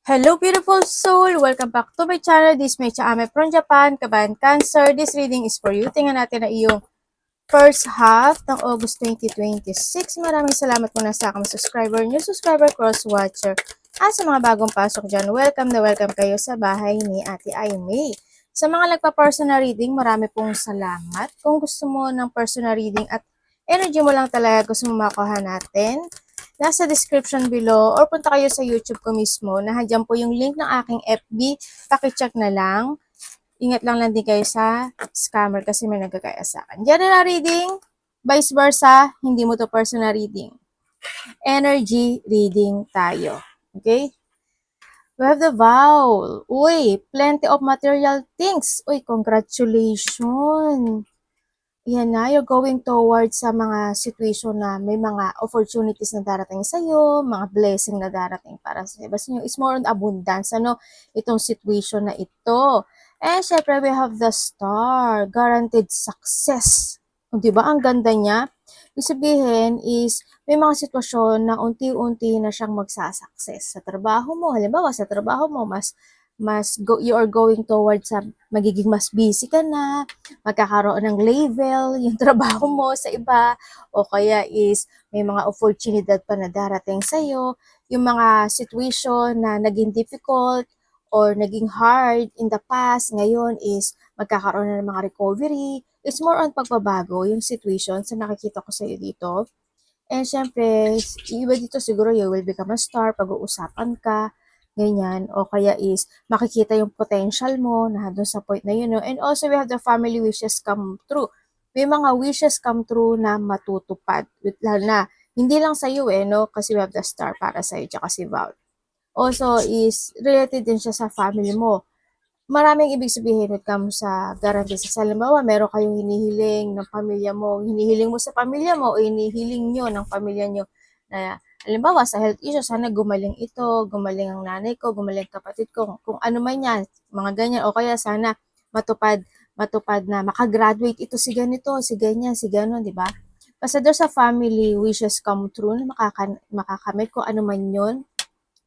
Hello, beautiful soul! Welcome back to my channel. This is Mecha Ame from Japan, Kabayan Cancer. This reading is for you. Tingnan natin na iyong first half ng August 2026. Maraming salamat muna sa aking subscriber, new subscriber, cross-watcher. At sa mga bagong pasok dyan, welcome na welcome kayo sa bahay ni Ate Aimee. Sa mga nagpa-personal reading, marami pong salamat. Kung gusto mo ng personal reading at energy mo lang talaga gusto mo makuha natin, nasa description below or punta kayo sa YouTube ko mismo. Nandiyan po yung link ng aking FB. Pakicheck na lang. Ingat lang din kayo sa scammer kasi may nagkakaya sa akin. General reading, vice versa, hindi mo to personal reading. Energy reading tayo. Okay? We have the vow. Uy, plenty of material things. Uy, congratulations. Yan na, you're going towards sa mga situation na may mga opportunities na darating sa iyo, mga blessing na darating para sa iyo. Basta it's more on abundance, itong situation na ito. And syempre, we have the star, guaranteed success. O, diba? Ang ganda niya. Ibig sabihin is, may mga sitwasyon na unti-unti na siyang magsasucess sa trabaho mo. Halimbawa, sa trabaho mo, you are going towards sa magiging mas busy ka na, magkakaroon ng level, yung trabaho mo sa iba, o kaya is may mga opportunity pa na darating sa'yo, yung mga situation na naging difficult or naging hard in the past, ngayon is magkakaroon na ng mga recovery. It's more on pagbabago, yung situation sa nakikita ko sa'yo dito. And syempre, iba dito siguro you will become a star, pag-uusapan ka, ganyan, o kaya is makikita yung potential mo na doon sa point na yun, no? And also we have the family wishes come true. May mga wishes come true na matutupad, lalo na hindi lang sa iyo no, kasi we have the star para sa iyo tsaka si Val. Also is related din siya sa family mo. Maraming ibig sabihin when it comes sa guarantee sa halimbawa, meron kayong hinihiling ng pamilya mo, hinihiling mo sa pamilya mo o hinihiling nyo ng pamilya nyo na halimbawa sa health issue, sana gumaling ito, gumaling ang nanay ko, gumaling kapatid ko, kung ano man yan, mga ganyan, o kaya sana matupad na makagraduate ito si ganito, si ganyan, si ganon, di ba? Basta doon sa family wishes come true na makakamit kung ano man yun,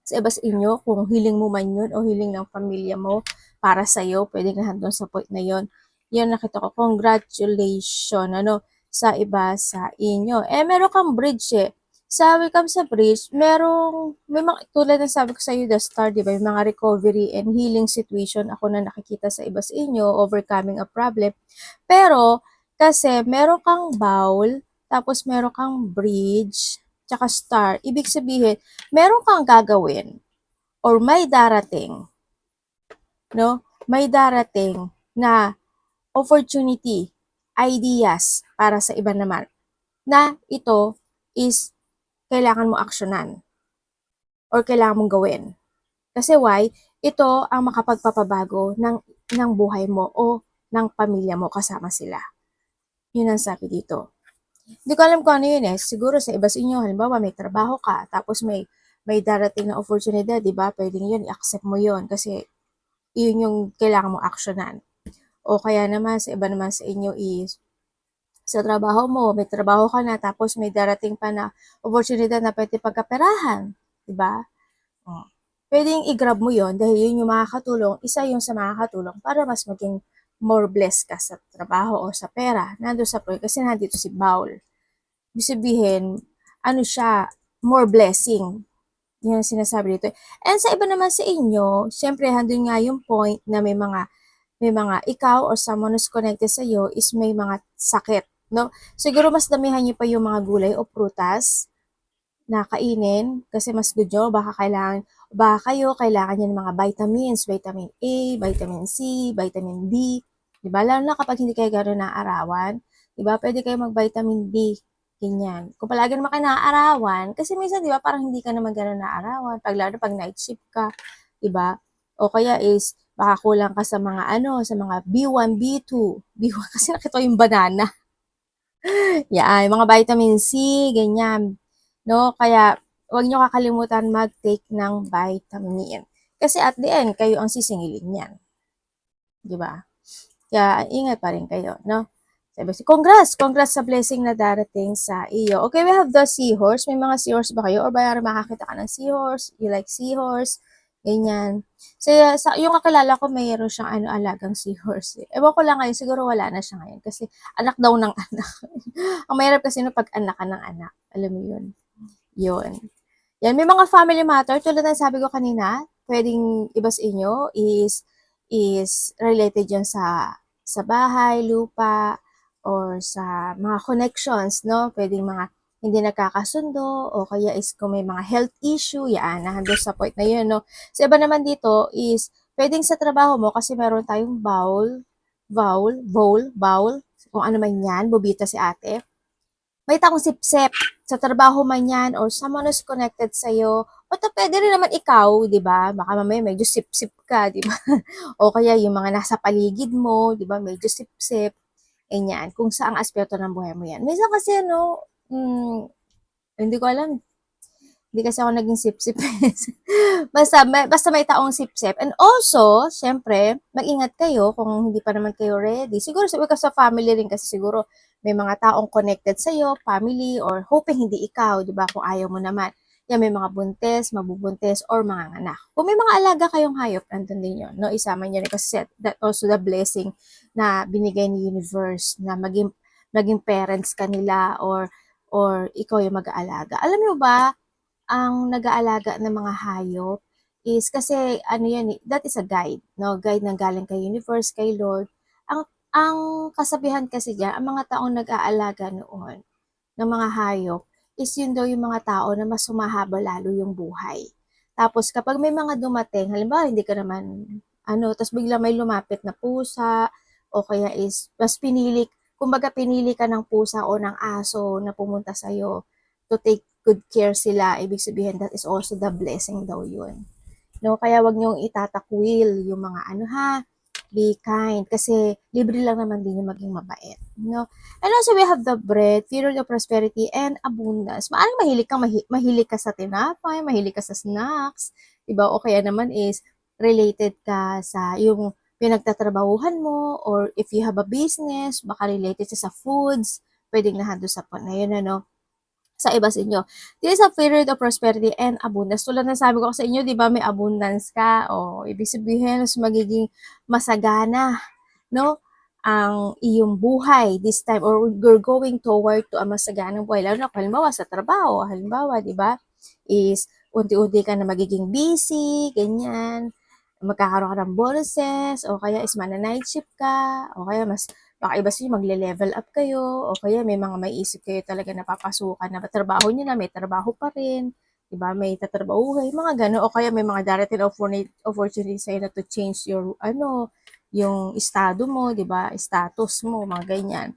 sa iba sa inyo, kung hiling mo man yun o hiling ng pamilya mo para sa'yo, pwede na doon sa point na yun. Yun, nakita ko, congratulations, sa iba sa inyo. Meron kang bridge Sa welcome sa bridge, may mga, tulad ng sabi ko sa iyo, the star, di ba? May mga recovery and healing situation ako na nakikita sa iba sa inyo, overcoming a problem. Pero, kasi meron kang bowl, tapos meron kang bridge, tsaka star. Ibig sabihin, meron kang gagawin or may darating, no? May darating na opportunity, ideas para sa iba naman na ito is kailangan mo aksyonan or kailangan mong gawin. Kasi why? Ito ang makapagpapabago ng buhay mo o ng pamilya mo kasama sila. Yun ang sabi dito. Hindi ko alam kung ano yun Siguro sa iba sa inyo, halimbawa may trabaho ka, tapos may darating na opportunity, di ba? Pwedeng yun, i-accept mo yun kasi yun yung kailangan mong aksyonan. O kaya naman, sa iba naman sa inyo is, sa trabaho mo, may trabaho ka na, tapos may darating pa na opportunity na pwede pagkaperahan. Di ba? Pwedeng i-grab mo yon dahil yun yung makakatulong, isa yung sa makakatulong para mas maging more blessed ka sa trabaho o sa pera. Nandun sa point, kasi nandito si Baul. Ibig sabihin, ano siya, more blessing. Yan ang sinasabi dito. And sa iba naman sa inyo, syempre, handun nga yung point na may mga ikaw or someone who's connected sa iyo is may mga sakit, no? Siguro mas damihan niyo pa yung mga gulay o prutas na kainin kasi mas good nyo. Baka kayo kailangan niyo ng mga vitamins, vitamin A, vitamin C, vitamin D. Diba? Lalo na kapag hindi kayo gano'n naaarawan, diba? Pwede kayo mag-vitamin D. Ganyan. Kung palagi naman kayo naaarawan, kasi minsan, di ba, parang hindi ka naman gano'n naaarawan. Lalo pag night shift ka, di ba? O kaya is, baka kulang ka sa mga sa mga B1, B2. B1 kasi nakita yung banana. Yan, mga vitamin C, ganyan. No? Kaya, huwag nyo kakalimutan mag-take ng vitamin. Kasi at the end, kayo ang sisingilin yan. Di ba? Kaya, ingat pa rin kayo, no? Congrats sa blessing na darating sa iyo. Okay, we have the seahorse. May mga seahorse ba kayo? Or bayari makakita ka ng seahorse? You like seahorse? ganyan. Yung kakilala ko mayroon siyang ano, alagang seahorse, eh. Ewan ko lang ngayon, siguro wala na siya ngayon kasi anak daw ng anak. Ang mahirap kasi no pag anak ka ng anak, alam mo yun. Yun. Yan, may mga family matter tulad ng sabi ko kanina, pwedeng iba sa inyo is related yan sa bahay, lupa, or sa mga connections, no? Pwedeng mga hindi nagkakasundo, o kaya is kung may mga health issue, yan, nandun sa point na yun, no? Sa iba naman dito is, pwedeng sa trabaho mo, kasi meron tayong bowl, kung ano man yan, bubita si ate, may taong sipsep sa trabaho man yan or someone who's connected sa'yo. O to, pwede rin naman ikaw, di ba? Baka mamaya medyo sip-sip ka, di ba? O kaya yung mga nasa paligid mo, di ba? Medyo sip-sip. Ganyan. Kung saang aspeto ng buhay mo yan. Minsan kasi, ano, hindi ko alam. Hindi kasi ako naging sip-sip. basta may taong sip-sip. And also, syempre, mag-ingat kayo kung hindi pa naman kayo ready. Siguro sa family rin kasi siguro may mga taong connected sa'yo, family, or hoping hindi ikaw, di ba? Kung ayaw mo naman. Yan, may mga buntes, mabubuntes, or mga anak. Kung may mga alaga kayong hayop, andun din yun. No? Isama nyo rin kasi that also the blessing na binigay ni universe na maging parents kanila or ikaw yung mag-aalaga. Alam mo ba, ang nag-aalaga ng mga hayop is kasi ano yan, that is a guide, no? Guide na galing kay universe, kay Lord. Ang kasabihan kasi diyan, ang mga taong nag-aalaga noon ng mga hayop is yun daw yung mga tao na mas humahaba lalo yung buhay. Tapos kapag may mga dumating, halimbawa hindi ka naman ano, tapos bigla may lumapit na pusa o kaya is mas kumbaga pinili ka ng pusa o ng aso na pumunta sa'yo to take good care sila, ibig sabihin that is also the blessing daw yun. No, kaya wag niyong itatakwil yung mga ano ha, be kind kasi libre lang naman din yung maging mabait, no? And also we have the bread, period of prosperity and abundance. Maaring mahilig ka sa tinapay, mahilig ka sa snacks, 'di ba? O kaya naman is related ka sa yung pinagtatrabahuhan mo or if you have a business, baka related sa foods, pwedeng nahando sa point na yun, ano? Sa iba sa inyo. This is a period of prosperity and abundance. Tulad ng sabi ko sa inyo, di ba, may abundance ka. O, ibig sabihin, mas magiging masagana, no? Ang iyong buhay this time or you're going toward to a masaganang buhay. Lalo na halimbawa sa trabaho, halimbawa, di ba, is unti-unti ka na magiging busy, ganyan, magkakaroon ka ng bonuses, o kaya is mana-night shift ka, o kaya baka iba sa'yo magle-level up kayo, o kaya may mga maiisip kayo talaga na papasukan na trabaho nyo na, may trabaho pa rin, diba? May tatrabahuhin, mga gano'n, o kaya may mga darating opportunity sa'yo na to change your, yung estado mo, diba? Status mo, mga ganyan.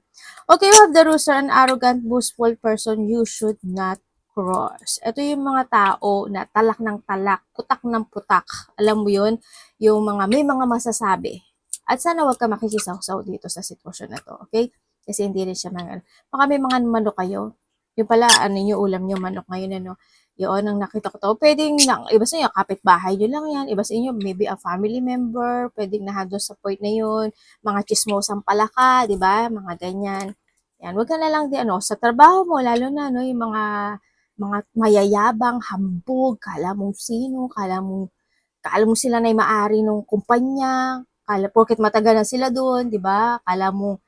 Okay, we have the rooster, an arrogant, boastful person you should not cross. Ito yung mga tao na talak ng talak, putak ng putak. Alam mo yun? Yung may mga masasabi. At sana wag ka makikisaw-saw dito sa sitwasyon na to, okay? Kasi hindi rin siya baka may mga manok kayo. Yung pala, ano yung ulam nyo, manok ngayon, ano? Yun, ang nakita ko to. Pwedeng, iba sa inyo, kapitbahay nyo lang yan. Iba sa inyo, maybe a family member. Pwedeng nahado sa point na yun. Mga chismosang palaka, di ba? Mga ganyan. Yan, wag ka na lang sa trabaho mo, lalo na, no, yung mga mayayabang, hambog, kala mo sila na may-ari ng kumpanya, porket matagal na sila doon, 'di ba? Kala mo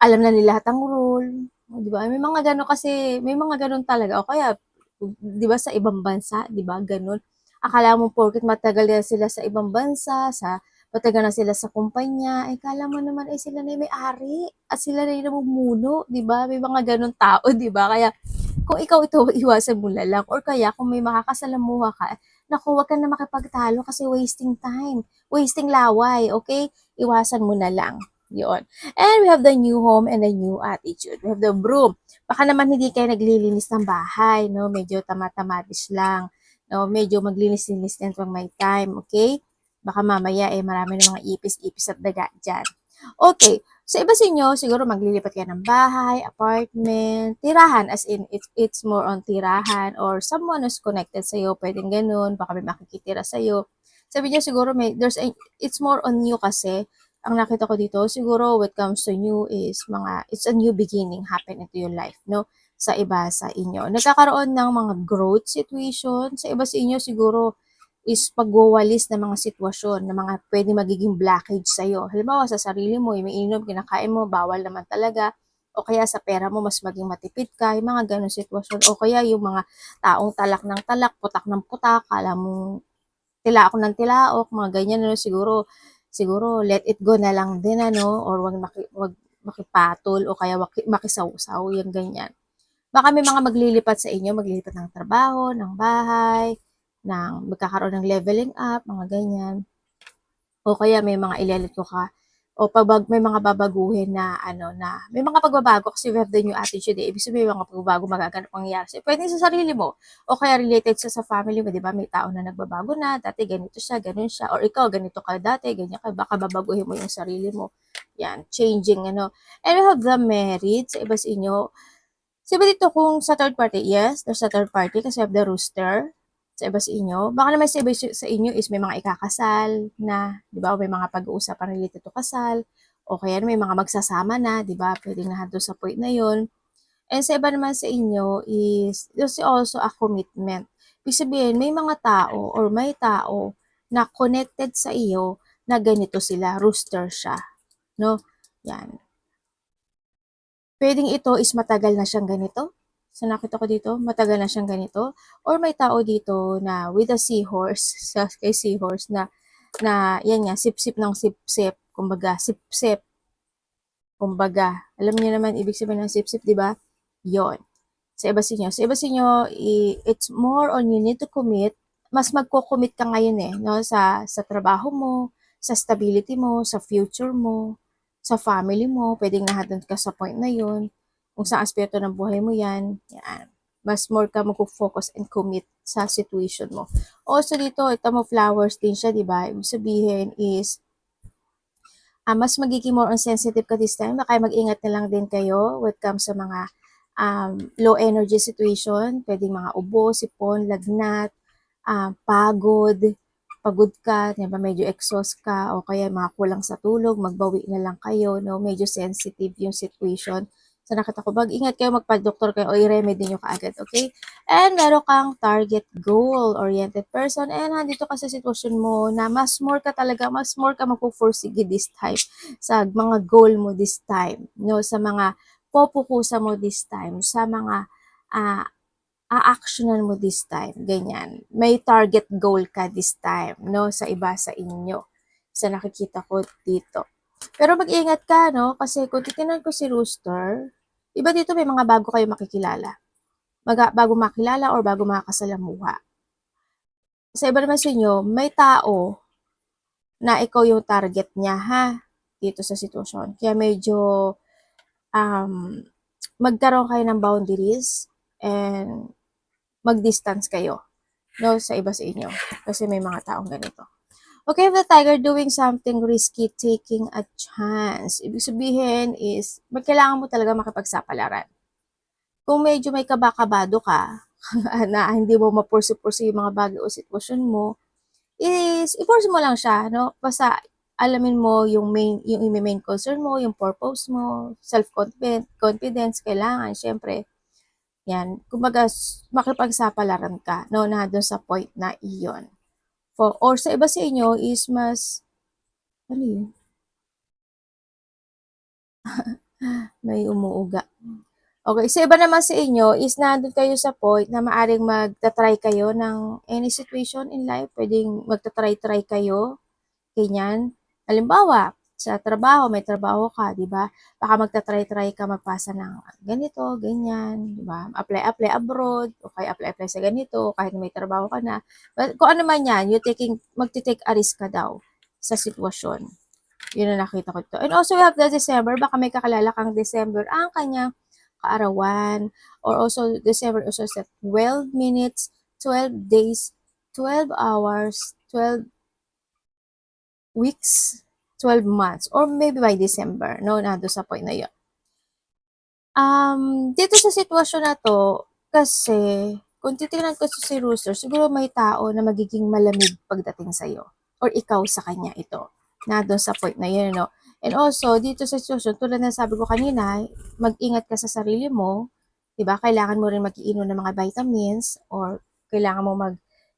alam na nila lahat ng rule, 'di ba? May mga gano'n kasi, may mga gano'n talaga o kaya 'di ba sa ibang bansa, 'di ba, gano'n. Akala mo porket matagal na sila sa ibang bansa, matagal na sila sa kumpanya, eh kala mo naman ay sila na yung may-ari at sila na yung namumuno, 'di ba? May mga gano'n tao, 'di ba? Kaya kung ikaw ito, iwasan mo na lang. Or kaya, kung may makakasalamuha ka, naku, wag ka na makipagtalo kasi wasting time. Wasting laway, okay? Iwasan mo na lang. Yun. And we have the new home and the new attitude. We have the broom. Baka naman hindi kayo naglilinis ng bahay, no? Medyo tamatamatis lang. No? Medyo maglinis-linis din pag may time, okay? Baka mamaya marami ng mga ipis-ipis at daga dyan. Okay. Sa iba sa inyo, siguro maglilipat kayo ng bahay, apartment, tirahan, as in, it's more on tirahan, or someone who's connected sa'yo, pwedeng ganun, baka may makikitira sa'yo. Sabi niyo siguro, it's more on you kasi, ang nakita ko dito, siguro when it comes to new is it's a new beginning happen into your life, no? Sa iba sa inyo. Nagkakaroon ng mga growth situation, sa iba sa inyo siguro, is pagwawalis ng mga sitwasyon, ng mga pwede magiging blockage sa'yo. Halimbawa, sa sarili mo, yung may inom, kinakain mo, bawal naman talaga. O kaya sa pera mo, mas maging matipid ka, yung mga ganong sitwasyon. O kaya yung mga taong talak ng talak, putak ng putak, kala mo tilaok ng tilaok, mga ganyan, ano, siguro let it go na lang din, ano, or wag makipatol, o kaya makisawsaw, yung ganyan. Baka may mga maglilipat sa inyo, maglilipat ng trabaho, ng bahay, magkakaroon ng leveling up, mga ganyan. O kaya may mga ililito ka, o may mga babaguhin na, ano, na, may mga pagbabago kasi we have the new attitude, eh. Ibig sabihin, may mga pagbabago magaganap mangyayari sa'yo. Pwede sa sarili mo, o kaya related sa family mo, di ba? May tao na nagbabago na, dati ganito siya, ganun siya, or ikaw, ganito ka dati, ganyan ka, baka babaguhin mo yung sarili mo. Yan, changing, ano. And we have the married, sa iba sa inyo, so, ba dito kung sa third party? Yes, there's a third party kasi we have the rooster sa iba sa inyo. Baka naman sa iba sa inyo is may mga ikakasal na, di ba? O may mga pag-uusapan related to kasal. O kaya may mga magsasama na, di ba? Pwedeng nahando sa point na yon. And sa iba naman sa inyo is, there's also a commitment. Ibig sabihin, may mga tao or may tao na connected sa iyo na ganito sila, rooster siya. No? Yan. Pwedeng ito is matagal na siyang ganito. So, nakita ko dito, matagal na siyang ganito. Or may tao dito na with a seahorse, kay seahorse yan nga, sip-sip ng sip-sip. Kumbaga, sip-sip. Kumbaga, alam niyo naman, ibig sabihin ng sip-sip, di ba? Yon. Sa iba sa inyo. Sa iba sa inyo, it's more on you need to commit. Mas magko-commit ka ngayon no? Sa trabaho mo, sa stability mo, sa future mo, sa family mo, pwedeng nahadon ka sa point na yun. Kung sa aspeto ng buhay mo yan, yan. Mas more ka magpo-focus and commit sa situation mo. Also dito, ito mo flowers din siya, di ba? Ibig sabihin is, mas magiging more on sensitive ka this time. Baka mag-ingat na lang din kayo when it comes sa mga low energy situation. Pwedeng mga ubo, sipon, lagnat, pagod ka, diba, medyo exhaust ka, o kaya mga kulang sa tulog, magbawi na lang kayo, no? Medyo sensitive yung situation. So, nakita ko, ingat kayo, magpa-doktor kayo, o i-remedy nyo kaagad, okay? And meron kang target goal-oriented person, and nandito ka sa sitwasyon mo na mas more ka magpo-forsige this time sa mga goal mo this time, no? Sa mga popukusa mo this time, sa mga a-actionan mo this time, ganyan. May target goal ka this time, no? Sa iba sa inyo. Sa nakikita ko dito. Pero mag-ingat ka, no? Kasi kung titignan ko si Rooster, iba dito may mga bago kayo makikilala. Bago makilala or bago makakasalamuha. Sa iba naman sa inyo, may tao na ikaw yung target niya, ha? Dito sa sitwasyon. Kaya medyo magkaroon kayo ng boundaries and mag-distance kayo, no, sa iba sa inyo. Kasi may mga taong ganito. Okay, the tiger doing something risky, taking a chance. Ibig sabihin is, kailangan mo talaga makipagsapalaran. Kung medyo may kabakabado ka, na hindi mo mapursi-pursi yung mga bagay o sitwasyon mo, is, i-force mo lang siya, no? Basta, alamin mo yung main concern mo, yung purpose mo, self-confidence, kailangan, syempre, yan. Kumbaga, makipagsapalaran ka, no, na doon sa point na iyon. Or sa iba sa inyo is mas, ano yun? May umuuga. Okay, sa iba naman sa inyo is nandun kayo sa point na maaring magta-try kayo ng any situation in life. Pwedeng magta-try kayo. Ganyan. Halimbawa, sa trabaho, may trabaho ka, di ba? Baka magta-try ka magpasa ng ganito, ganyan, di ba? Apply abroad, o kaya apply sa ganito, kahit may trabaho ka na. But kung ano man yan, magti-take a risk ka daw sa sitwasyon. Yun ang nakita ko ito. And also, we have the December. Baka may kakilala kang December. Ang kanyang kaarawan. Or also, December also sa 12 minutes, 12 days, 12 hours, 12 weeks, 12 months, or maybe by December, no? Nando sa point na yun. Dito sa sitwasyon na to, kasi, kung titignan ko si Rooster, siguro may tao na magiging malamig pagdating sa'yo. Or ikaw sa kanya ito. Nando sa point na yun, no? And also, dito sa sitwasyon, tulad na sabi ko kanina, mag-ingat ka sa sarili mo, diba? Kailangan mo rin mag-iinom ng mga vitamins, or kailangan mo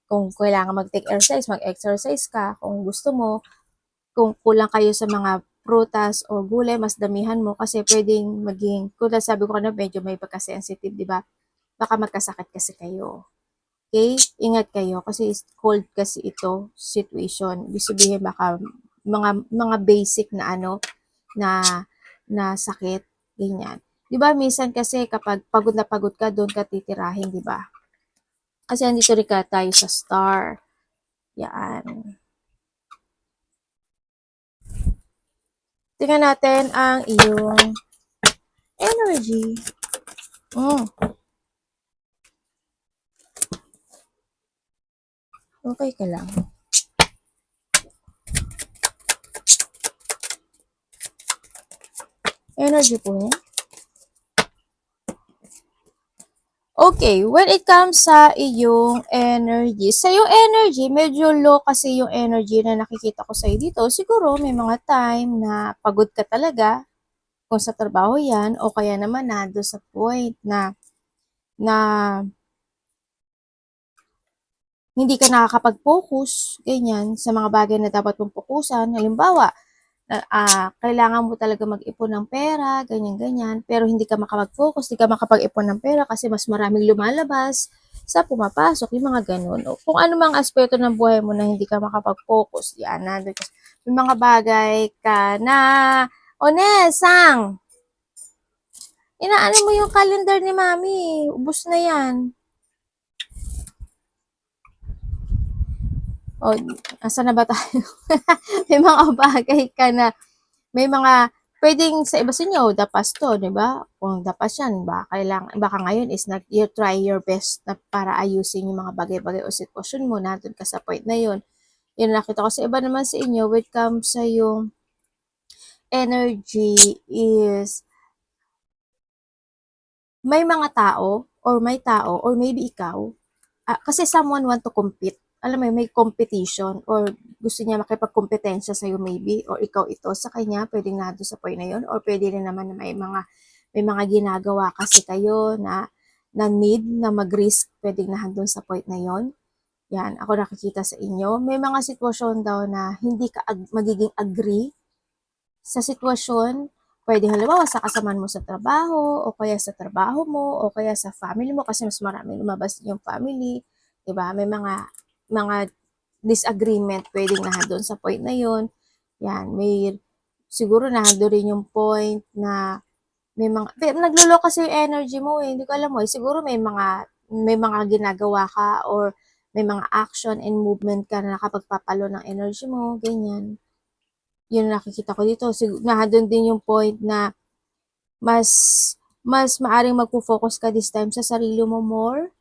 Kung kailangan mag-take exercise, mag-exercise ka. Kung gusto mo, kung kulang kayo sa mga prutas o gulay, mas damihan mo kasi pwedeng maging, kung sabi ko na medyo may pagka-sensitive, di ba? Baka magkasakit kasi kayo. Okay? Ingat kayo kasi cold kasi ito situation. Ibig sabihin baka mga basic na na sakit, ganyan. 'Di ba minsan kasi kapag pagod na pagod ka, doon ka titirahin, 'di ba? Kasi andito rin ka tayo sa star. Yan. Tingnan natin ang iyong energy. Okay ka lang. Energy po niya. Okay, when it comes sa iyong energy, sa iyong energy, medyo low kasi yung energy na nakikita ko sa'yo dito. Siguro may mga time na pagod ka talaga, kung sa trabaho yan, o kaya naman nado sa point na hindi ka nakakapag-focus, ganyan, sa mga bagay na dapat mong fokusan. Halimbawa, kailangan mo talaga mag-ipon ng pera, ganyan-ganyan, pero hindi ka makapag-focus, hindi ka makapag-ipon ng pera kasi mas maraming lumalabas sa pumapasok, yung mga ganun. O kung ano mang aspeto ng buhay mo na hindi ka makapag-focus, yan, nandun ka. May mga bagay ka na, Onesang, inaano mo yung calendar ni Mami, ubos na yan. O, asa na ba tayo? May mga bagay ka na, may mga, pwedeng sa iba sa inyo, dapas to, di ba? Kung dapas yan, baka ngayon is you try your best na para ayusin yung mga bagay-bagay o sitwasyon mo, nandun ka sa point na yun. Yun nakita ko sa iba naman sa inyo, when it comes sa yung energy is, may mga tao, or maybe ikaw, kasi someone want to compete. Alam mo, may competition or gusto niya makipagkompetensya sa'yo maybe or ikaw ito sa kanya, pwedeng nado sa point na yun or pwede rin naman na may mga ginagawa kasi kayo na need na mag-risk, pwedeng nahandun sa point na yon. Yan, ako nakikita sa inyo. May mga sitwasyon daw na hindi ka magiging agree sa sitwasyon. Pwede halimbawa sa kasamaan mo sa trabaho, o kaya sa trabaho mo, o kaya sa family mo, kasi mas maraming lumabas yung family. Diba? May mga disagreement pwedeng nahadon sa point na yon. Yan, may siguro nahado rin yung point na naglulo kasi yung energy mo eh. Hindi ko alam mo eh. Siguro may mga ginagawa ka or may mga action and movement ka na nakapagpapalo ng energy mo, ganyan. Yun nakikita ko dito. Nahadon din yung point na mas mas maaring magpo-focus ka this time sa sarili mo more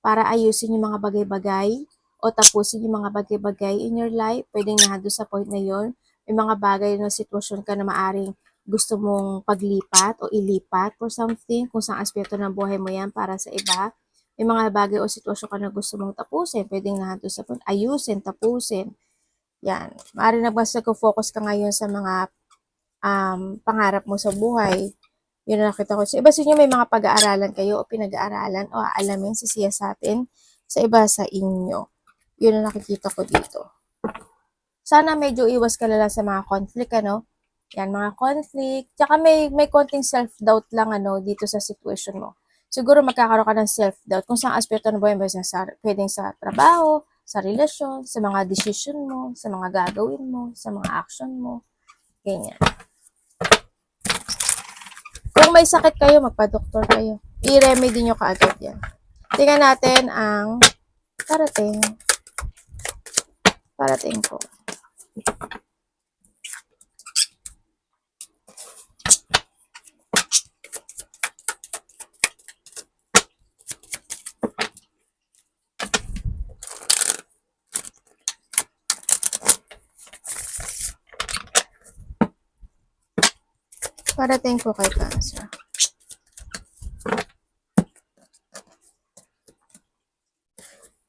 para ayusin yung mga bagay-bagay o tapusin yung mga bagay-bagay in your life. Pwedeng nahado sa point na yon. May mga bagay na sitwasyon ka na maaring gusto mong paglipat o ilipat for something, kung saan aspeto ng buhay mo yan para sa iba. May mga bagay o sitwasyon ka na gusto mong tapusin, pwedeng nahado sa point, ayusin, tapusin. Yan. Maaari na basta focus ka ngayon sa mga pangarap mo sa buhay. Yun ang nakita ko. Sa iba sa inyo may mga pag-aaralan kayo o pinag-aaralan o aalamin sisiya sa atin sa iba sa inyo. Yun ang nakikita ko dito. Sana medyo iwas ka lang sa mga conflict, ano? Yan, mga conflict. Tsaka may konting self-doubt lang, dito sa situation mo. Siguro magkakaroon ka ng self-doubt kung saan aspeto ng buhay mo, pwedeng sa trabaho, sa relasyon, sa mga decision mo, sa mga gagawin mo, sa mga action mo. Ganyan. Kung may sakit kayo, magpa-doktor kayo. I-remedy nyo kaagad yan. Tingnan natin ang parating. Parating ko. Parating ko kay Cancer.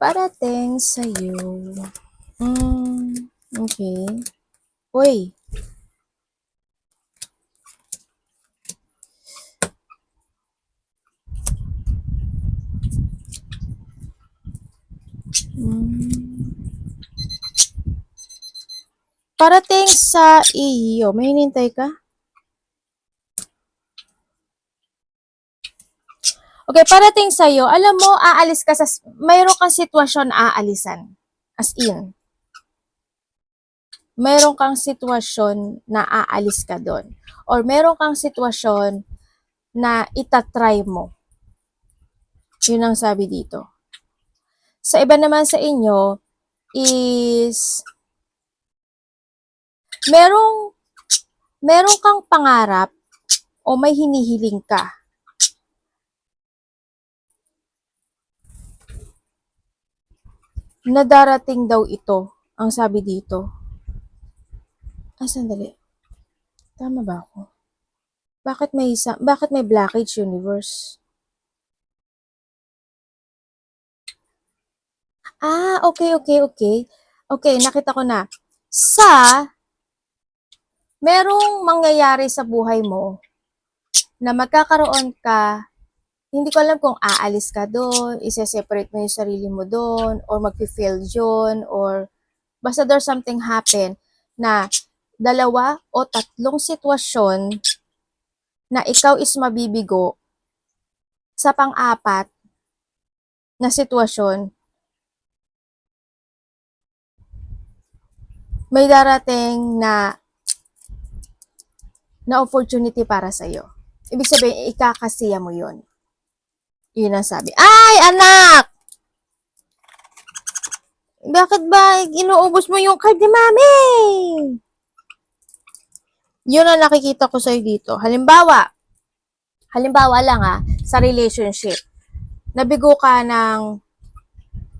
Parating sa'yo. Okay. Uy. parating sa iyo. May hinintay ka? Okay, parating sa iyo. Alam mo, aalis ka sa, mayroon kang sitwasyon na aalisan. As in, mayroon kang sitwasyon na aalis ka doon. Or mayroon kang sitwasyon na itatry mo. Yun ang sabi dito. Sa iba naman sa inyo is merong kang pangarap o may hinihiling ka. Na darating daw ito, ang sabi dito. Sandali. Tama ba ako? Bakit may blockage universe? Okay. Okay, nakita ko na. Merong mangyayari sa buhay mo na magkakaroon ka, hindi ko alam kung aalis ka doon, isa-separate mo yung sarili mo doon, or mag-fail yun, or basta there's something happen na 2 o 3 sitwasyon na ikaw is mabibigo sa pang-apat na sitwasyon, may darating na opportunity para sa'yo. Ibig sabihin, ikakasiya mo yun. Yun ang sabi. Ay, anak! Bakit ba inuubos mo yung card ni Mami? Yun ang nakikita ko sa'yo dito. Halimbawa lang sa relationship. Nabigo ka ng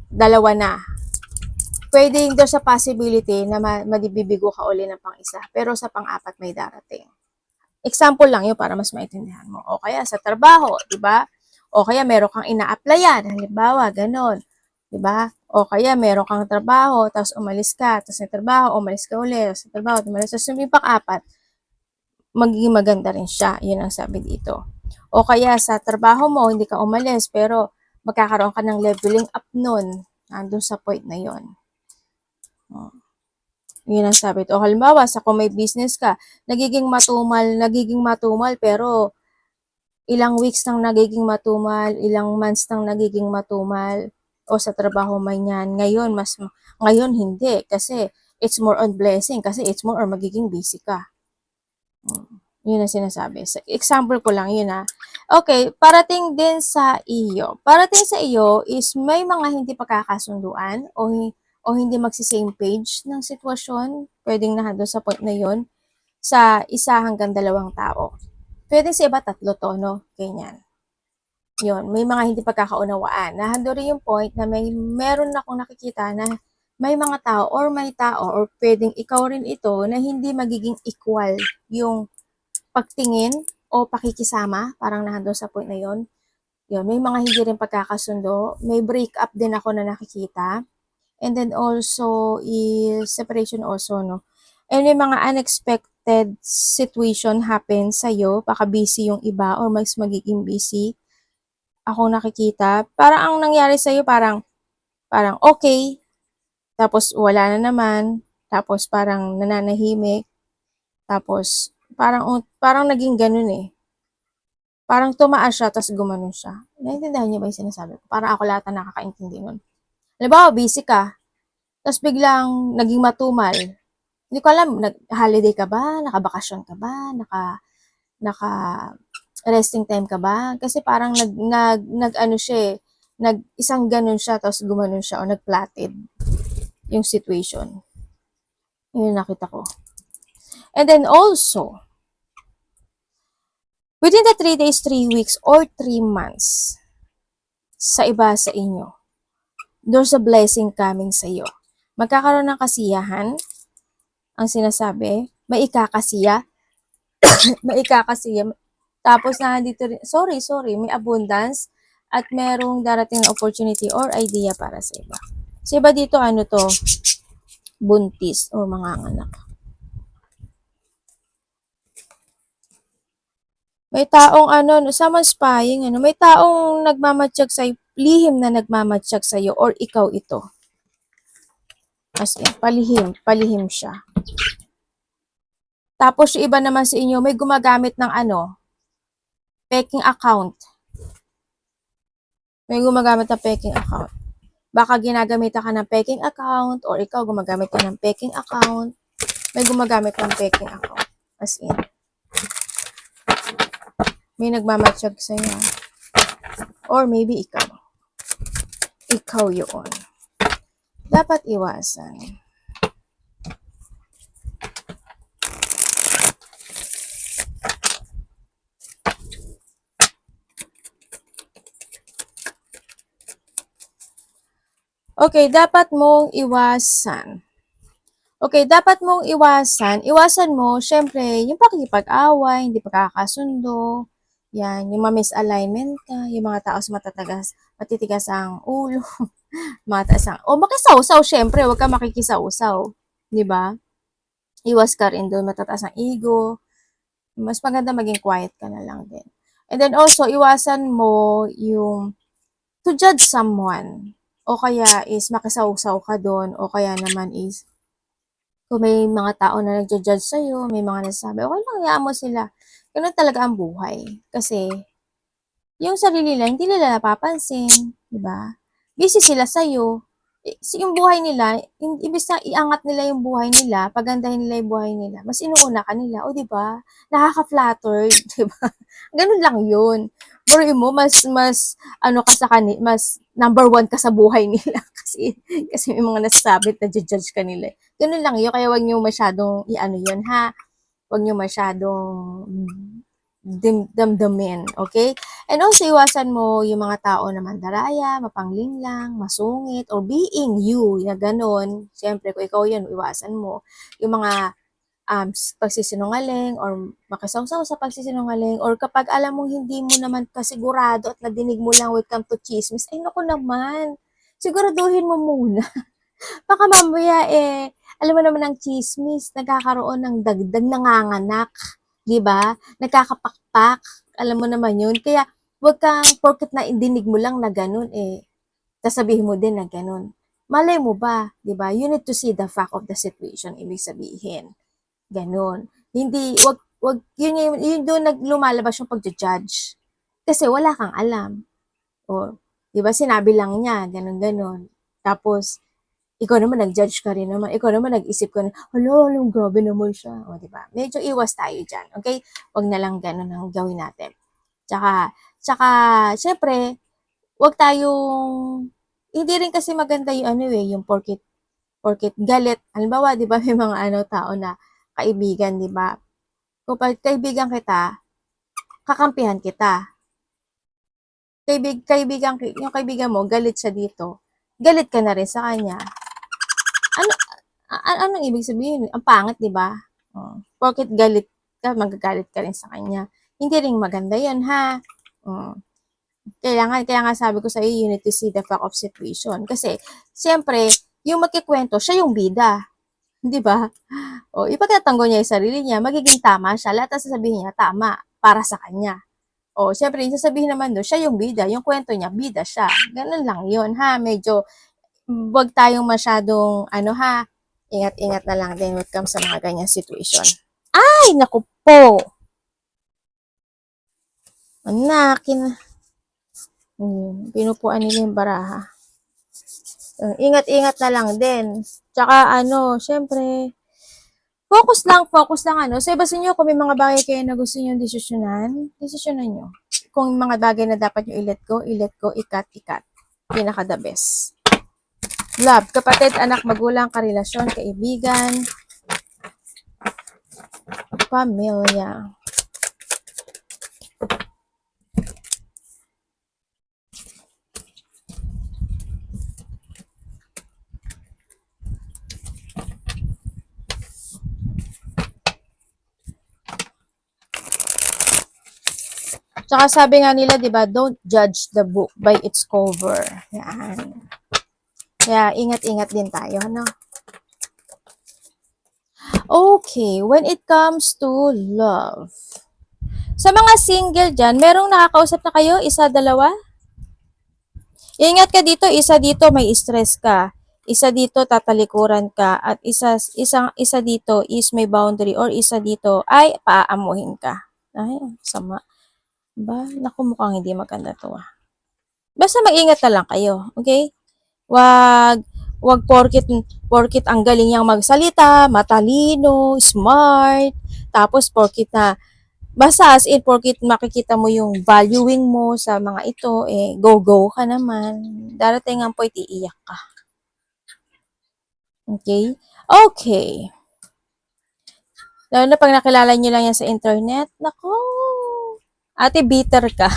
2 na. Pwede doon sa possibility na madibibigo ka uli ng pang-isa. Pero sa pang-apat may darating. Example lang yun para mas maintindihan mo. O kaya sa trabaho, di ba? O kaya meron kang ina-applyan. Halimbawa, ganon. Di ba? O kaya meron kang trabaho, tapos umalis ka, tapos may trabaho, umalis ka ulit, tapos may trabaho, umalis. Tapos yung pang-apat, magiging maganda rin siya. Yun ang sabi dito. O kaya sa trabaho mo, hindi ka umalis, pero magkakaroon ka ng leveling up nun. Nandun sa point na yun. Yun ang sabi ito. O halimbawa, kung may business ka, nagiging matumal, pero ilang weeks nang nagiging matumal, ilang months nang nagiging matumal, o sa trabaho man yan. Ngayon hindi, kasi it's more on blessing, kasi it's more on magiging busy ka. Yun ang sinasabi. So, example ko lang yun Okay, parating din sa iyo. Parating sa iyo is may mga hindi pagkakasunduan o hindi magsi-same page ng sitwasyon. Pwedeng nandun sa point na yun sa 1 hanggang 2 tao. Pwede sa iba 3 to, no? Ganyan. Yun, may mga hindi pagkakaunawaan. Nahando rin yung point na meron akong nakikita na may mga tao or pwedeng ikaw rin ito na hindi magiging equal yung pagtingin o pakikisama, parang nandun sa point na yon. Yun, may mga hindi rin pagkakasundo. May break up din ako na nakikita. And then also is separation also, no? And may mga unexpected situation happen sa'yo. Baka busy yung iba or mas magiging busy. Ako nakikita. Parang ang nangyari sa'yo, parang okay. Tapos wala na naman. Tapos parang nananahimik. Tapos parang naging ganun eh. Parang tumaas siya, tapos gumanon siya. Naintindihan niyo ba yung sinasabi ko? Parang ako lahat na nakakaintindi nun. Halimbawa, busy ka, tapos biglang naging matumal. Hindi ko alam, holiday ka ba? Nakabakasyon ka ba? Naka resting time ka ba? Kasi parang ano siya isang ganun siya, tapos gumanon siya, o nagplatted yung situation. Yun nakita ko. And then also, within the 3 days, 3 weeks, or 3 months, sa iba sa inyo, there's a blessing coming sa iyo. Magkakaroon ng kasiyahan, ang sinasabi, may ikakasiya, tapos nandito rin, may abundance, at merong darating na opportunity or idea para sa iba. Sa iba dito, buntis o manganganak. May taong someone spying, may taong nagmamatsyag sa'yo, lihim na nagmamatsyag sa'yo, or ikaw ito. As in, palihim siya. Tapos yung iba naman sa inyo, may gumagamit ng peking account. May gumagamit ng peking account. Baka ginagamitan ka ng peking account or ikaw gumagamit ka ng peking account. May gumagamit ng peking account. As in, may nagmamatsyag sa'yo. Or maybe ikaw. Ikaw yun. Dapat iwasan. Okay, dapat mong iwasan. Okay, dapat mong iwasan mo, syempre, yung pakikipag-away, hindi pagkakasundo, yan, yung ma-misalignment ka, yung mga tao matitigas ang ulo, mataas ang, o makisaw-saw, syempre, huwag ka makikisaw-saw, di ba? Iwas ka rin doon, matataas ang ego, mas maganda maging quiet ka na lang din. And then also, iwasan mo yung to judge someone, o kaya is makisaw-saw ka doon, o kaya naman is kung may mga tao na nagja-judge sa'yo, may mga nagsasabi, okay lang, hayaan mo sila. Ganun talaga ang buhay. Kasi, yung sarili nila, hindi nila napapansin, di ba? Busy sila sa'yo. Yung buhay nila, ibig na iangat nila yung buhay nila, pagandahin nila yung buhay nila, mas inuuna ka nila, o di ba? Nakaka-flattered, di ba? Ganun lang yun. Pero mo, ano ka sa kanila, mas number one ka sa buhay nila. kasi may mga nasasabi na judge ka nila. Ganun lang yun, kaya wag niyo masyadong i-ano yun, ha? Wag niyo masyadong damdamin, okay? And also, iwasan mo yung mga tao na mandaraya, mapanglinglang, masungit, or being you, na ganun. Siyempre, kung ikaw yun, iwasan mo. Yung mga pagsisinungaling, or makisawsaw sa pagsisinungaling, or kapag alam mong hindi mo naman kasigurado at nadinig mo lang welcome to chismis, ay naku naman, siguraduhin mo muna. Baka mamaya alam mo naman ang chismis, nagkakaroon ng dagdag nanganganak, 'di ba? Nagkakapakpak, alam mo naman 'yun. Kaya wag kang porket na dinig mo lang na ganun sasabihin mo din na ganun. Malay mo ba, 'di ba? You need to see the fact of the situation, ibig sabihin. Ganun. Hindi wag yun doon lumalabas yung pagja-judge. Kasi wala kang alam. O, 'di ba sinabi lang niya, ganun-ganun. Tapos ikaw naman nag-judge ka rin naman. Ikaw naman nag-isip ka na, hala, alam, grabe naman siya. O, di ba? Medyo iwas tayo dyan. Okay? Huwag na lang ganun ang gawin natin. Tsaka, syempre, huwag tayong, hindi rin kasi maganda yung yung porkit galit. Halimbawa, di ba, may mga tao na kaibigan, di ba? Kapag kaibigan kita, kakampihan kita. Yung kaibigan mo, galit siya dito. Galit ka na rin sa kanya. Anong ibig sabihin? Ang pangit, di ba? Porket galit ka, magagalit ka rin sa kanya. Hindi rin maganda yun, ha? Kaya nga sabi ko sa iyo, you need to see the fact of situation. Kasi, siyempre, yung magkikwento, siya yung bida. Di ba? O, ipagtatanggol niya yung sarili niya, magiging tama siya. Lahat ang sasabihin niya, tama, para sa kanya. O, siyempre, yung sasabihin naman doon, siya yung bida. Yung kwento niya, bida siya. Ganun lang yun, ha? Medyo, wag tayong masyadong, ha? Ingat-ingat na lang din when it comes sa mga ganyang situation. Ay, naku po! Anak, pinupuan nila yung baraha. Ingat-ingat na lang din. Tsaka syempre, focus lang, sa iba sa inyo, kung may mga bagay kayo na gusto nyo desisyonan nyo. Kung mga bagay na dapat nyo i-let go, ikat. Pinaka the best. Love, kapatid, anak, magulang, karelasyon, kaibigan, pamilya. Tsaka sabi nga nila, di ba, don't judge the book by its cover. Yan. Kaya ingat-ingat din tayo, no? Okay, when it comes to love. Sa mga single dyan, merong nakakausap na kayo? Isa, dalawa? Ingat ka dito, isa dito, may stress ka. Isa dito tatalikuran ka at isa dito is may boundary or isa dito ay paaamuhin ka. Ay, sama. Ba, naku mukhang hindi maganda to ah. Basta mag-ingat na lang kayo, okay? Wag wag porkit ang galing niyang magsalita, matalino, smart, tapos porkit na basta as in porkit makikita mo yung valuing mo sa mga ito, eh go ka naman. Darating ang point iiyak ka. Okay? Okay. Lalo na pag nakilala niyo lang yan sa internet, nako, ate bitter ka.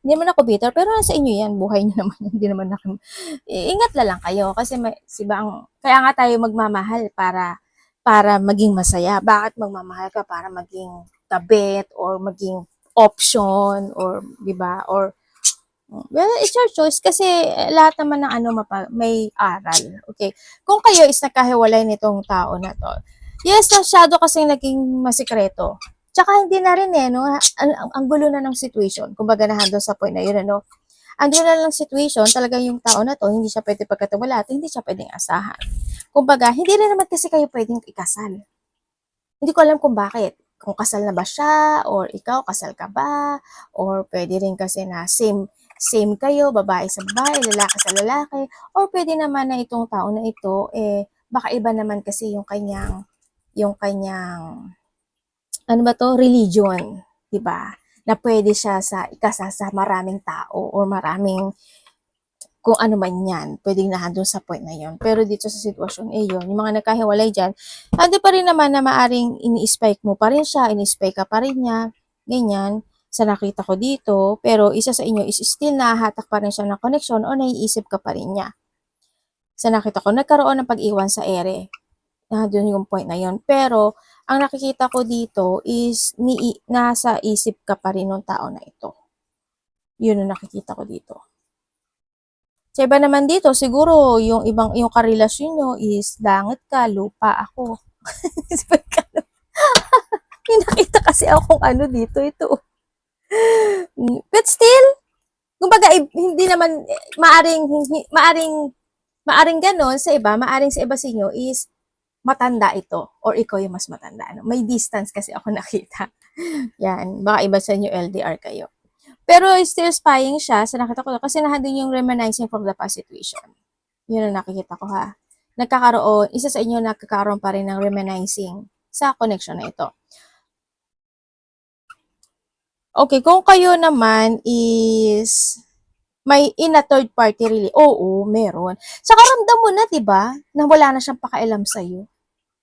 Hindi naman ako bitter, pero nasa inyo yan, buhay niyo naman, hindi naman ako. Ingat na lang kayo kasi may, siba ang, kaya nga tayo magmamahal para maging masaya. Bakit magmamahal ka? Para maging kabit or maging option or 'di ba? Or well, it's your choice kasi lahat naman ng ano may aral. Okay. Kung kayo is nagkahiwalay nitong tao na to, yes, masyado kasi naging masikreto. Tsaka hindi na rin eh, no? Ang gulo na ng situation. Kumbaga nahandol sa point na yun, ano? Ang gulo na ng situation, talaga yung tao na to, hindi siya pwede pagkatiwala at hindi siya pwedeng asahan. Kumbaga, hindi rin naman kasi kayo pwedeng ikasal. Hindi ko alam kung bakit. Kung kasal na ba siya, or ikaw, kasal ka ba, or pwede rin kasi na same kayo, babae sa babae, lalaki sa lalaki, or pwede naman na itong tao na ito, eh, baka iba naman kasi yung kanyang ano ba to, religion, 'di ba? Na pwede siya sa ikasa sa maraming tao or maraming kung ano man yan, pwedeng nahandun sa point na yon. Pero dito sa sitwasyon, eh yun, yung mga nagkahiwalay dyan, ando pa rin naman na maaring ini-spike mo pa rin siya, ini-spike ka pa rin niya, ganyan, sa nakita ko dito, pero isa sa inyo is still nahahatak pa rin siya ng connection o naiisip ka pa rin niya. Sa nakita ko, nagkaroon ng pag-iwan sa ere. Nandun yung point na yon. Pero, ang nakikita ko dito is nasa isip ka pa rin ng tao na ito. Yun ang nakikita ko dito. Sa iba naman dito, siguro yung karelasyon nyo is langit ka, lupa ako. May nakita kasi akong ano dito, ito. But still, kumbaga, hindi naman, maaring ganon sa iba, maaring sa iba sa inyo is matanda ito or ikaw yung mas matanda. Ano? May distance kasi ako nakita. Yan, baka iba sa inyo LDR kayo. Pero still spying siya sa nakita ko kasi nandun yung reminiscing from the past situation. Yun ang nakikita ko ha. Nagkakaroon, isa sa inyo nagkakaroon pa rin ng reminiscing sa connection na ito. Okay, kung kayo naman is may in a third party really, oo, meron. Saka ramdam mo na, 'di ba, na wala na siyang pakialam sa iyo.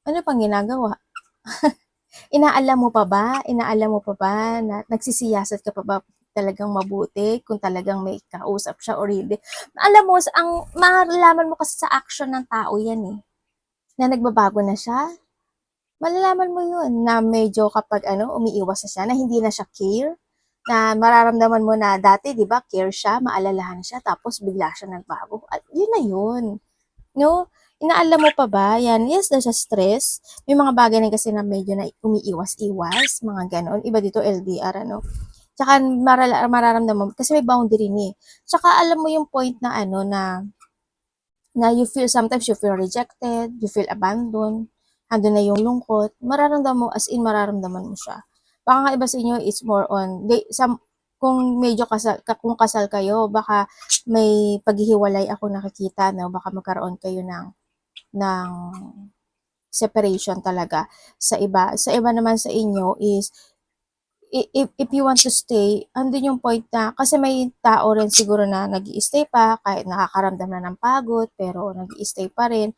Ano pang ginagawa? Inaalam mo pa ba? Inaalam mo pa ba na nagsisiyasat ka pa ba talagang mabuti kung talagang may kausap siya or hindi? Alam mo, ang malalaman mo kasi sa action ng tao yan eh. Na nagbabago na siya. Malalaman mo yun na medyo kapag umiiwas na siya, na hindi na siya care. Na mararamdaman mo na dati, di ba, care siya, maalalahan siya, tapos bigla siya nagbago. At yun na yun. No? Inaalam mo pa ba? Yan, yes, there's a stress. May mga bagay na kasi na medyo na umiiwas-iwas, mga ganon. Iba dito LDR, ano. Tsaka mararamdaman mo, kasi may boundary ni. Tsaka alam mo yung point na na you feel, sometimes you feel rejected, you feel abandoned, andun na yung lungkot, mararamdaman mo siya. Baka nga iba sa inyo, it's more on, kung medyo kung kasal kayo, baka may paghihiwalay ako nakikita, no? Baka magkaroon kayo ng separation talaga sa iba. Sa iba naman sa inyo is, if you want to stay, andun yung point na, kasi may tao rin siguro na nag stay pa, kahit nakakaramdam na ng pagod, pero nag stay pa rin.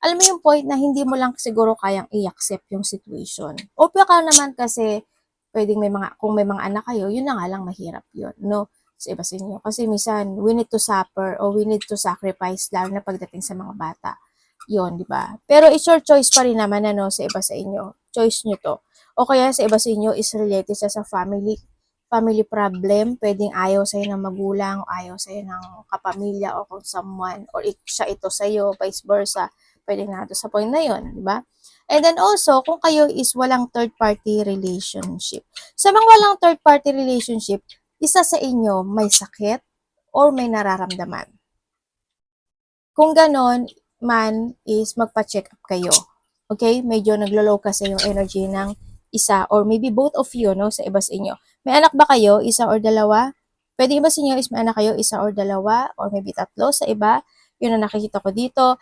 Alam mo yung point na hindi mo lang siguro kayang i-accept yung situation. O baka naman kasi, pwedeng kung may mga anak kayo, yun na nga lang mahirap yun, no? Sa iba sa inyo. Kasi minsan, we need to suffer or we need to sacrifice lalo na pagdating sa mga bata. Yun, di ba? Pero it's your choice pa rin naman, ano, sa iba sa inyo. Choice nyo to. O kaya sa iba sa inyo is related sa family problem, pwedeng ayaw sa'yo ng magulang, o ayaw sa'yo ng kapamilya, o kung someone, or siya ito sa'yo, vice versa, pwedeng nato sa point na yun, di ba? And then also, kung kayo is walang third-party relationship. Sa mga walang third-party relationship, isa sa inyo may sakit or may nararamdaman. kung ganon man is magpa-check up kayo. Okay? Medyo naglo-low kasi yung energy ng isa or maybe both of you, no? Sa iba sa inyo. May anak ba kayo? Isa or dalawa? Pwede ba sa inyo is may anak kayo? Isa or dalawa? Or maybe tatlo sa iba? Yun ang nakikita ko dito.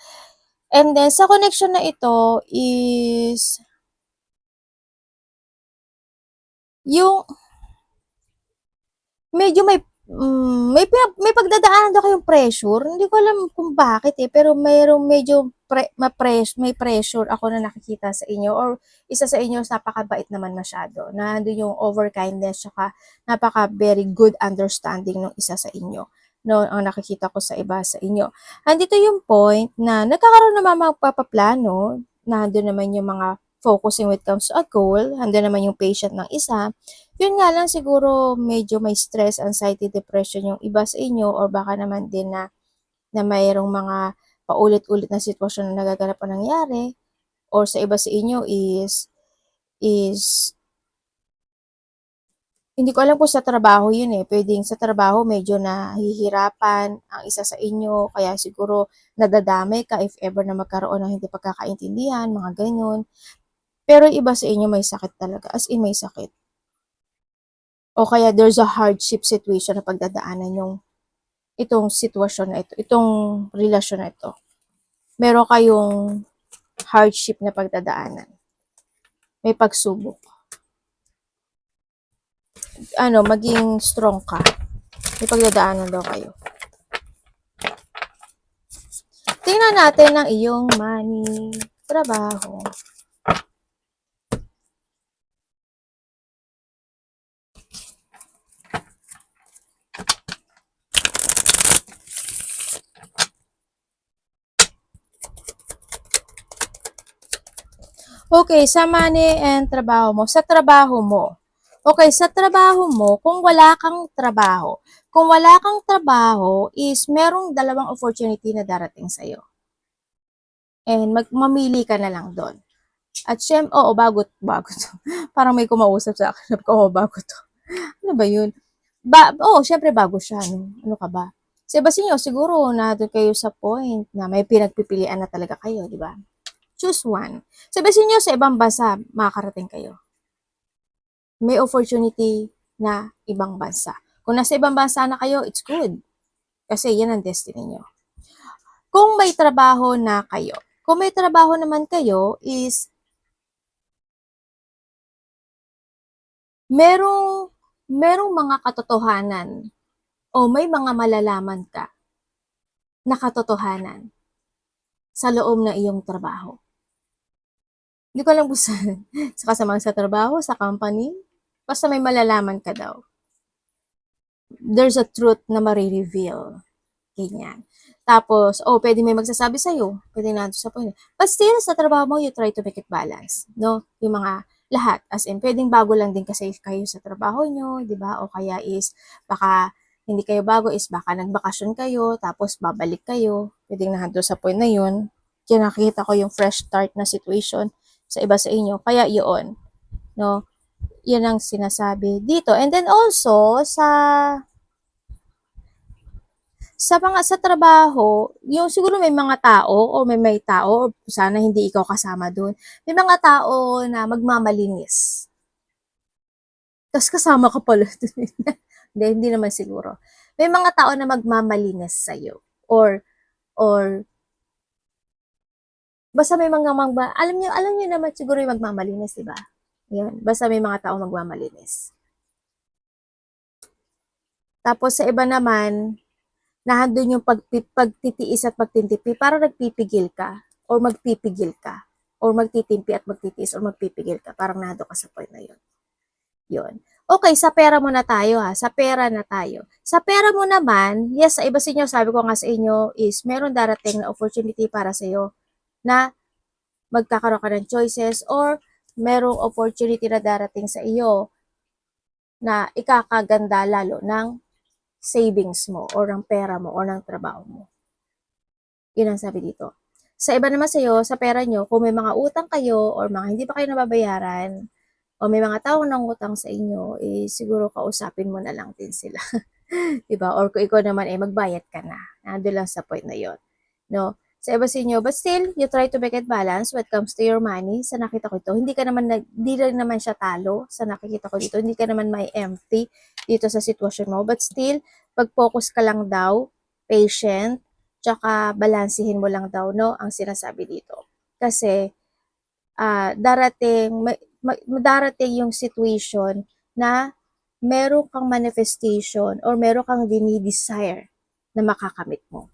And then, sa connection na ito is yung medyo may pagdadaanan daw kayong pressure. Hindi ko alam kung bakit pero mayroong medyo may pressure ako na nakikita sa inyo or isa sa inyo napakabait naman masyado. Nandun yung over kindness tsaka napaka very good understanding ng isa sa inyo. No, ang nakikita ko sa iba sa inyo. Andito yung point na nagkakaroon naman magpapaplano, nandun naman yung mga focusing when it comes to a goal, andun naman yung patient ng isa. Yun nga lang siguro medyo may stress, anxiety, depression yung iba sa inyo or baka naman din na mayroong mga paulit-ulit na sitwasyon na nagaganap o nangyari or sa iba sa inyo is hindi ko alam kung sa trabaho yun Pwedeng sa trabaho medyo nahihirapan ang isa sa inyo kaya siguro nadadamay ka if ever na magkaroon ng hindi pagkakaintindihan, mga ganyan. Pero iba sa inyo may sakit talaga, as in may sakit. O kaya there's a hardship situation na pagdadaanan yung itong sitwasyon na ito, itong relasyon na ito. Meron kayong hardship na pagdadaanan. May pagsubok. Maging strong ka. May pagdadaanan daw kayo. Tingnan natin ang iyong money, trabaho. Okay, sa money and trabaho mo. Sa trabaho mo. Okay, sa trabaho mo, kung wala kang trabaho is merong dalawang opportunity na darating sa'yo. And mamili ka na lang doon. At bago to. Parang may kumausap sa akin. Bago to. Ano ba yun? Syempre bago siya. Ano ka ba? Sa iba sinyo, siguro na doon kayo sa point na may pinagpipilian na talaga kayo, di ba? Choose one. Sabihin nyo sa ibang bansa, makakarating kayo. May opportunity na ibang bansa. Kung nasa ibang bansa na kayo, it's good. Kasi yan ang destiny nyo. Kung may trabaho na kayo, kung may trabaho naman kayo is merong mga katotohanan o may mga malalaman ka na katotohanan sa loob ng iyong trabaho. Hindi ko alam kung sa kasamahan sa trabaho, sa company, basta may malalaman ka daw. There's a truth na marireveal. Ganyan. Tapos, pwede may magsasabi sa'yo. Pwede na sa point. But still, sa trabaho mo, you try to make it balance. No? Yung mga lahat. As in, pwedeng bago lang din kasi kayo sa trabaho nyo, di ba? O kaya is, baka hindi kayo bago is baka nagbakasyon kayo, tapos babalik kayo. Pwedeng nahando sa point na yun. Kaya nakikita ko yung fresh start na situation sa iba sa inyo. Kaya yun. No? Yun ang sinasabi dito. And then also, sa trabaho, yung siguro may mga tao o may tao, sana hindi ikaw kasama doon. May mga tao na magmamalinis. Tapos kasama ka pala doon. hindi naman siguro. May mga tao na magmamalinis sa'yo. Or basta may mga alam niyo naman siguro yung magmamalinis, di ba? Yan. Basta may mga tao magmamalinis. Tapos sa iba naman, nahandun yung pagtitiis at pagtintipi, parang nagpipigil ka, or magpipigil ka, or magtitimpi at magtitiis, or magpipigil ka, parang nahando ka sa point na yun. Yun. Okay, sa pera mo na tayo sa pera na tayo. Sa pera mo naman, yes, sa iba sa inyo, sabi ko nga sa inyo, is meron darating na opportunity para sa iyo na magkakaroon ka ng choices, or merong opportunity na darating sa iyo na ikakaganda lalo ng savings mo or ng pera mo or ng trabaho mo. Yun ang sabi dito. Sa iba naman sa'yo, sa pera nyo, kung may mga utang kayo or mga hindi pa kayo nababayaran o may mga taong nangutang sa inyo, siguro kausapin mo na lang din sila. Diba? Or kung ikaw naman magbayad ka na. Nandun lang sa point na yon. no? Sa iba sa inyo, but still, you try to make it balance when it comes to your money. Sa nakita ko ito, hindi rin naman siya talo sa nakikita ko dito. Hindi ka naman may empty dito sa sitwasyon mo. But still, pag-focus ka lang daw, patient, tsaka balansihin mo lang daw, no? Ang sinasabi dito. Kasi, darating yung situation na meron kang manifestation or meron kang dinidesire na makakamit mo.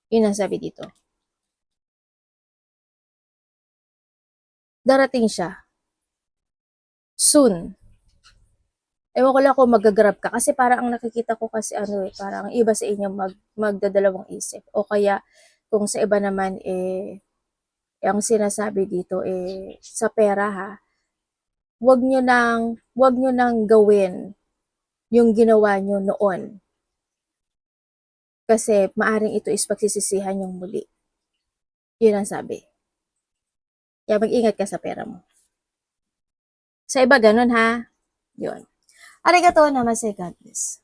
Yun ang sabi dito. Darating siya. Soon. Ewan ko lang kung magagrab ka. Kasi parang ang nakikita ko kasi parang iba sa inyo magdadalawang isip. O kaya kung sa iba naman ang sinasabi dito sa pera ha, wag nyo nang gawin yung ginawa nyo noon. Kasi maaring ito is pagsisisihan yung muli. Yun ang sabi. Kaya mag-ingat ka sa pera mo. Sa iba ganun ha. Yun. Arigato namasay, God bless.